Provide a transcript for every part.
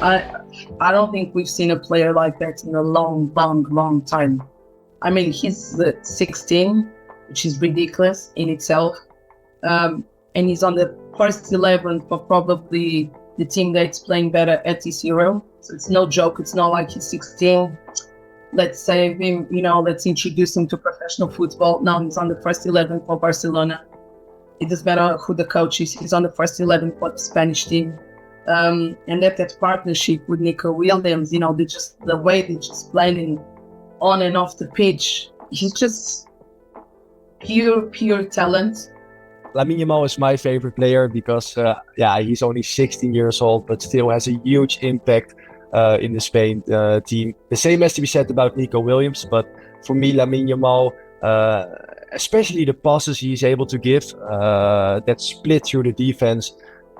I I don't think we've seen a player like that in a long time. I mean, he's 16, which is ridiculous in itself. And he's on the first 11 for probably the team that's playing better at this Euro. So it's no joke. It's not like he's 16. Let's save him, let's introduce him to professional football. Now he's on the first 11 for Barcelona. It doesn't matter who the coach is. He's on the first 11 for the Spanish team. And that partnership with Nico Williams, the way they just playing on and off the pitch. He's just pure talent. Lamine Yamal is my favorite player because, he's only 16 years old, but still has a huge impact in the Spain team. The same has to be said about Nico Williams, but for me, Lamine Yamal, especially the passes he's able to give, that split through the defense,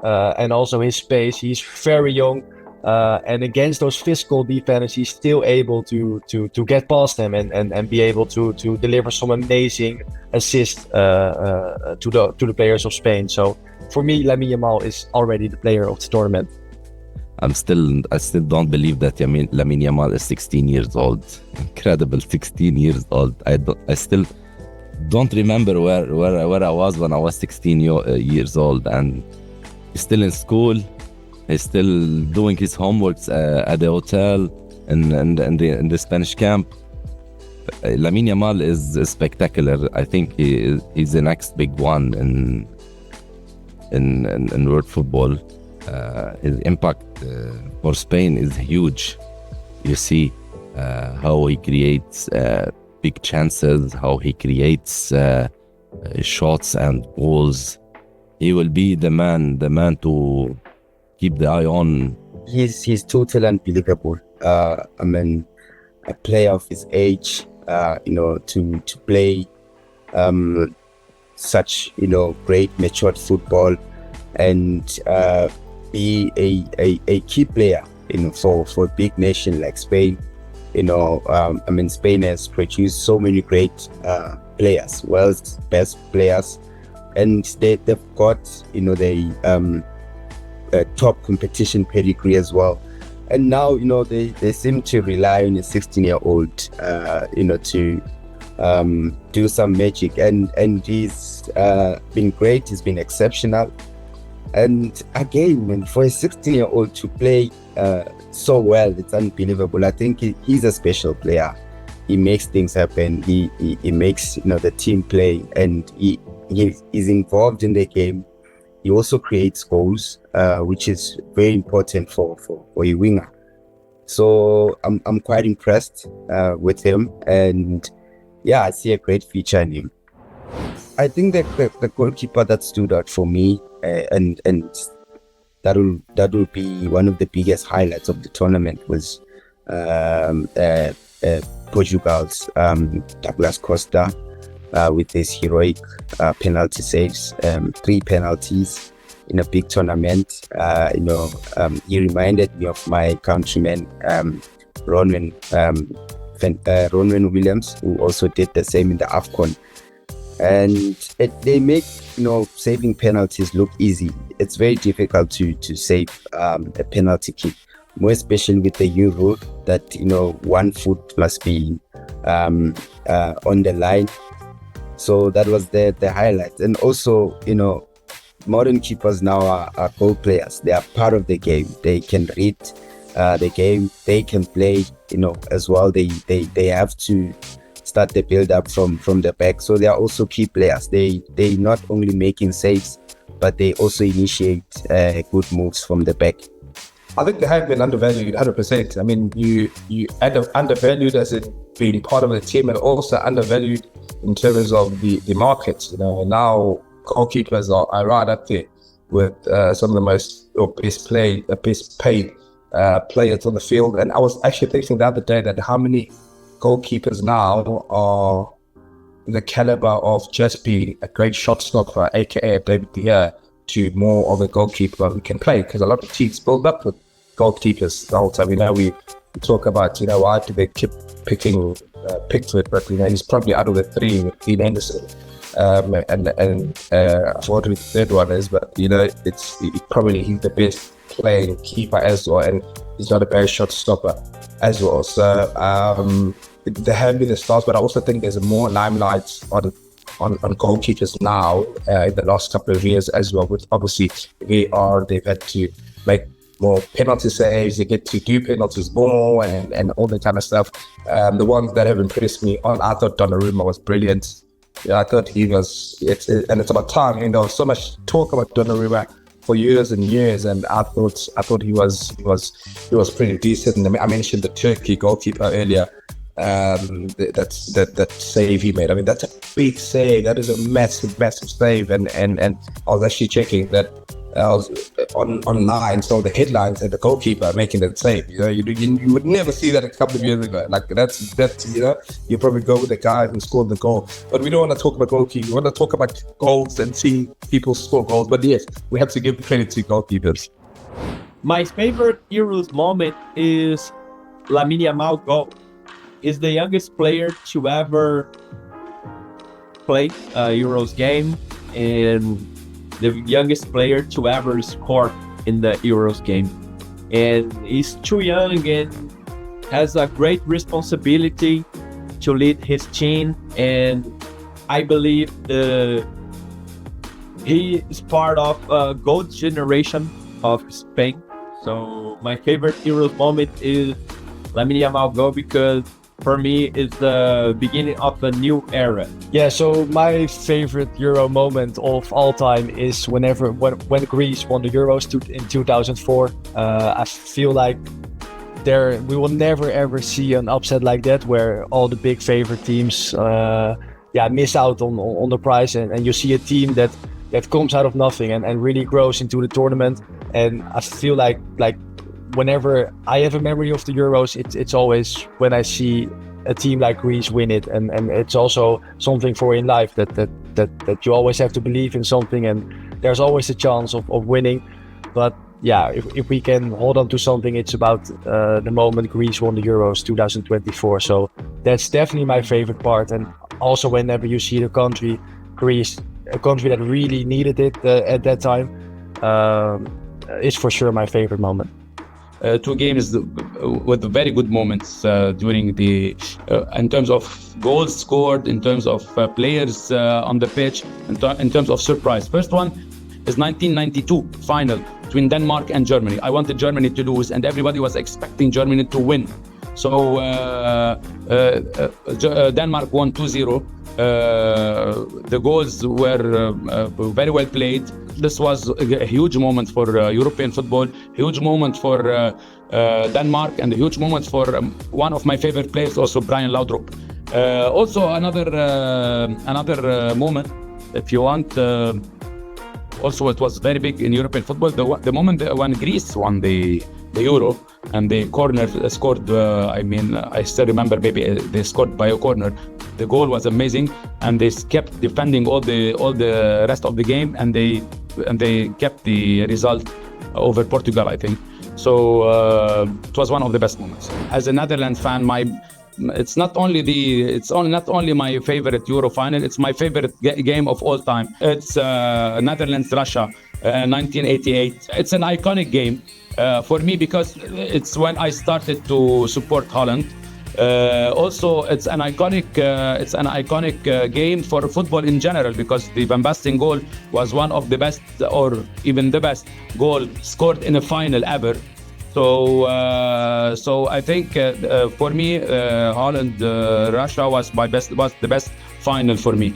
and also his pace. He's very young, and against those physical defenders, he's still able to get past them and be able to deliver some amazing assists to the players of Spain. So for me, Lamine Yamal is already the player of the tournament. I still don't believe that Lamine Yamal is 16 years old. Incredible, 16 years old. I still don't remember where I was when I was 16 years old, and he's still in school. He's still doing his homeworks at the hotel and the Spanish camp. Lamine Yamal is spectacular. I think he's the next big one in world football. His impact for Spain is huge. You see how he creates big chances, how he creates shots and goals. He will be the man to keep the eye on. He's totally unbelievable. A player of his age, to play such great matured football and be a key player for a big nation like Spain. Spain has produced so many great players, world's best players, and they've got the top competition pedigree as well. And now they seem to rely on a 16-year-old to do some magic, and he's been great. He's been exceptional. And again, for a 16-year-old to play so well, it's unbelievable. I think he's a special player. He makes things happen. He makes the team play, and he is involved in the game. He also creates goals, which is very important for a winger. So I'm quite impressed with him, and I see a great future in him. I think that the goalkeeper that stood out for me, and that will be one of the biggest highlights of the tournament, was Portugal's Douglas Costa with his heroic penalty saves, 3 penalties in a big tournament. He reminded me of my countryman Ronwen Williams, who also did the same in the AFCON. And they make saving penalties look easy. It's very difficult to save a penalty kick, more especially with the Euro, that 1 foot must be on the line. So that was the highlight. And also modern keepers now are goal players. They are part of the game. They can read the game. They can play as well. They have to start the build up from the back. So they are also key players. They not only making saves, but they also initiate good moves from the back. I think they have been undervalued 100%. I mean, you undervalued as in being part of the team, and also undervalued in terms of the markets. Now goalkeepers are right up there with some of the best paid players on the field. And I was actually thinking the other day that how many goalkeepers now are the caliber of just being a great shot stopper, aka David De Gea, to more of a goalkeeper who can play, because a lot of teams build up with goalkeepers the whole time. We talk about why do they keep picking Pickford, but he's probably out of the 3 with Dean Henderson, and I forgot who the third one is, but it's probably he's the best playing keeper as well, and he's not a very shot stopper as well. So there have been the stars, but I also think there's more limelight on goalkeepers now in the last couple of years as well. With obviously VAR, they've had to make more penalty saves, they get to do penalties more, and all that kind of stuff. The ones that have impressed me I thought Donnarumma was brilliant. Yeah, I thought he was. And it's about time. You know, so much talk about Donnarumma for years and years, and I thought he was pretty decent. And I mentioned the Turkey goalkeeper earlier. That save he made. I mean, that's a big save. That is a massive save. And I was actually checking that. I was online, saw the headlines and the goalkeeper making that save. You know, you would never see that a couple of years ago. Like that's you know, you probably go with the guy who scored the goal. But we don't want to talk about goalkeepers. We want to talk about goals and see people score goals. But yes, we have to give credit to goalkeepers. My favorite Euros moment is Lamine Yamal goal. He's the youngest player to ever play a Euros game, and the youngest player to ever score in the Euros game. And he's too young and has a great responsibility to lead his team. And I believe he is part of a gold generation of Spain. So my favorite Euros moment is Lamine Yamal goal, because for me, it's the beginning of a new era. Yeah, so my favorite Euro moment of all time is when Greece won the Euros in 2004. I feel like we will never ever see an upset like that, where all the big favorite teams miss out on the prize, and you see a team that comes out of nothing and really grows into the tournament. And I feel like whenever I have a memory of the Euros, it's always when I see a team like Greece win it, and it's also something for in life that you always have to believe in something, and there's always a chance of winning. But yeah, if we can hold on to something, it's about the moment Greece won the Euros 2024. So that's definitely my favorite part. And also whenever you see the country, Greece, a country that really needed it at that time, is for sure my favorite moment. Two games with very good moments during the in terms of goals scored, in terms of players on the pitch, in terms of surprise. First one is 1992 final between Denmark and Germany. I wanted Germany to lose, and everybody was expecting Germany to win. So Denmark won 2-0. The goals were very well played. This was a huge moment for European football, huge moment for Denmark, and a huge moment for one of my favorite players, also Brian Laudrup. Also another moment, if you want. Also, it was very big in European football. The moment when Greece won the Euro, and the corner scored. I still remember. Maybe they scored by a corner. The goal was amazing, and they kept defending all the rest of the game, and they kept the result over Portugal, I think. So it was one of the best moments. As a Netherlands fan, it's not only my favorite Euro final, it's my favorite game of all time. It's Netherlands-Russia, 1988. It's an iconic game for me because it's when I started to support Holland. Also, it's an iconic game for football in general, because the Van Basten goal was one of the best, or even the best goal scored in a final ever. So I think for me, Holland Russia was the best final for me.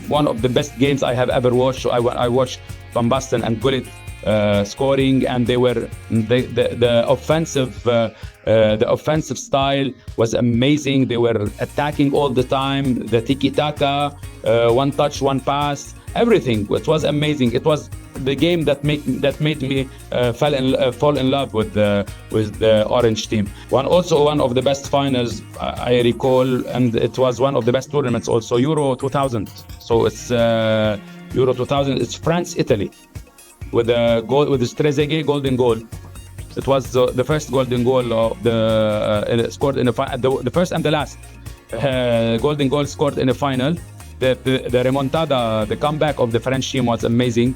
One of the best games I have ever watched. I watched Van Basten and Gullit scoring, and the offensive style was amazing. They were attacking all the time. The tiki-taka, one touch, one pass, everything. It was amazing. It was the game that made me fall in love with the orange team. One of the best finals I recall, and it was one of the best tournaments also. Euro 2000. So it's Euro 2000. It's France-Italy with the goal, with the Trezeguet golden goal. It was the first golden goal of scored in the first and the last golden goal scored in the final. the remontada, the comeback of the French team was amazing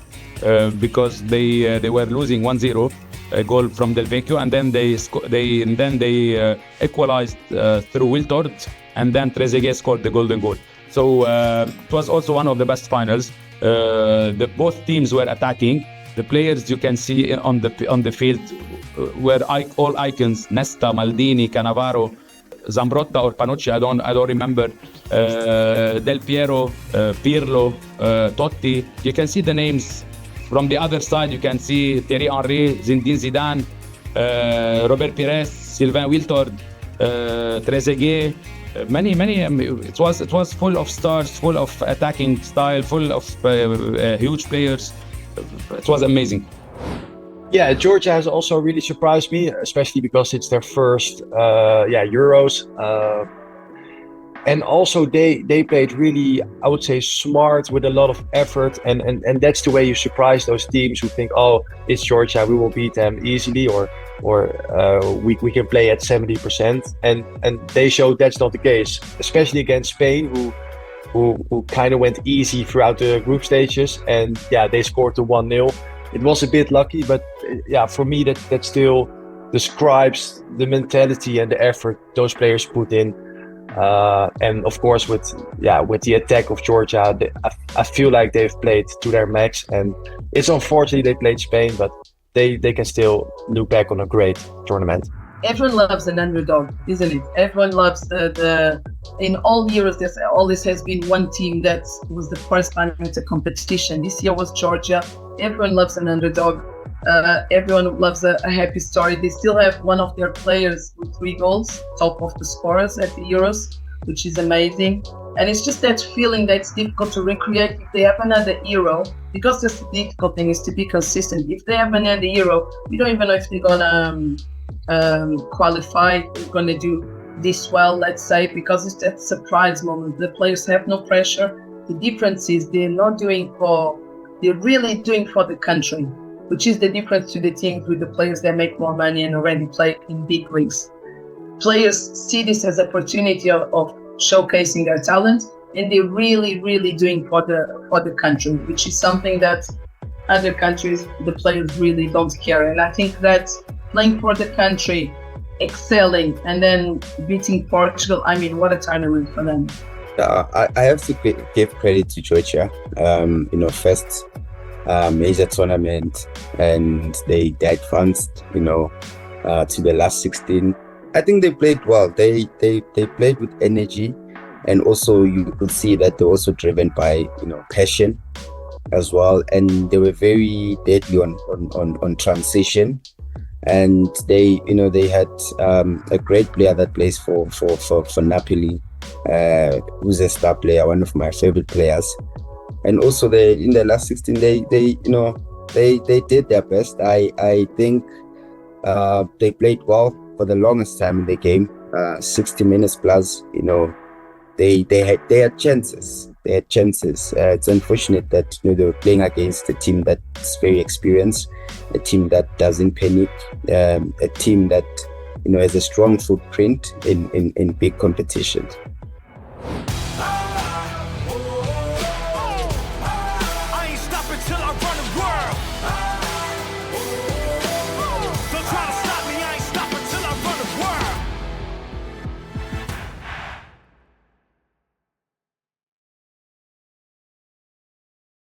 because they were losing 1-0, a goal from Del Vecchio, and then they equalized through Wiltord, and then Trezeguet scored the golden goal. So it was also one of the best finals. Both teams were attacking. The players you can see on the field were all icons: Nesta, Maldini, Cannavaro, Zambrotta or Panucci. I don't remember. Del Piero, Pirlo, Totti. You can see the names. From the other side, you can see Thierry Henry, Zinedine Zidane, Robert Pires, Sylvain Wiltord, Trezeguet. Many. It was full of stars, full of attacking style, full of huge players. It was amazing. Yeah, Georgia has also really surprised me, especially because it's their first Euros. And also they played really, I would say, smart with a lot of effort, and that's the way you surprise those teams who think, oh, it's Georgia, we will beat them easily, or we can play at 70%, and they showed that's not the case, especially against Spain, who kind of went easy throughout the group stages, and they scored the 1-0. It was a bit lucky, but for me that still describes the mentality and the effort those players put in. And of course, with the attack of Georgia, I feel like they've played to their max, and it's unfortunate they played Spain, but they can still look back on a great tournament. Everyone loves an underdog, isn't it? Everyone loves the in all years there's always has been one team that was the first time into competition. This year was Georgia. Everyone loves an underdog. Everyone loves a happy story. They still have one of their players with 3 goals, top of the scorers at the Euros, which is amazing. And it's just that feeling that's difficult to recreate if they have another Euro, because the difficult thing is to be consistent. If they have another Euro, we don't even know if they're gonna qualify, they're gonna do this well, let's say, because it's that surprise moment. The players have no pressure. The difference is they're really doing for the country, which is the difference to the teams with the players that make more money and already play in big leagues. Players see this as an opportunity of showcasing their talent, and they're really, really doing for the country, which is something that other countries, the players really don't care. And I think that playing for the country, excelling, and then beating Portugal, I mean, what a tournament for them. I have to give credit to Georgia. First major tournament, and they advanced, to the last 16. I think they played well. They played with energy, and also you could see that they're also driven by passion as well, and they were very deadly on transition. And they had a great player that plays for Napoli, who's a star player, one of my favorite players. And also in the last 16, they did their best. I think they played well for the longest time in the game, 60 minutes plus. They had chances. It's unfortunate that they were playing against a team that's very experienced, a team that doesn't panic, a team that has a strong footprint in big competitions.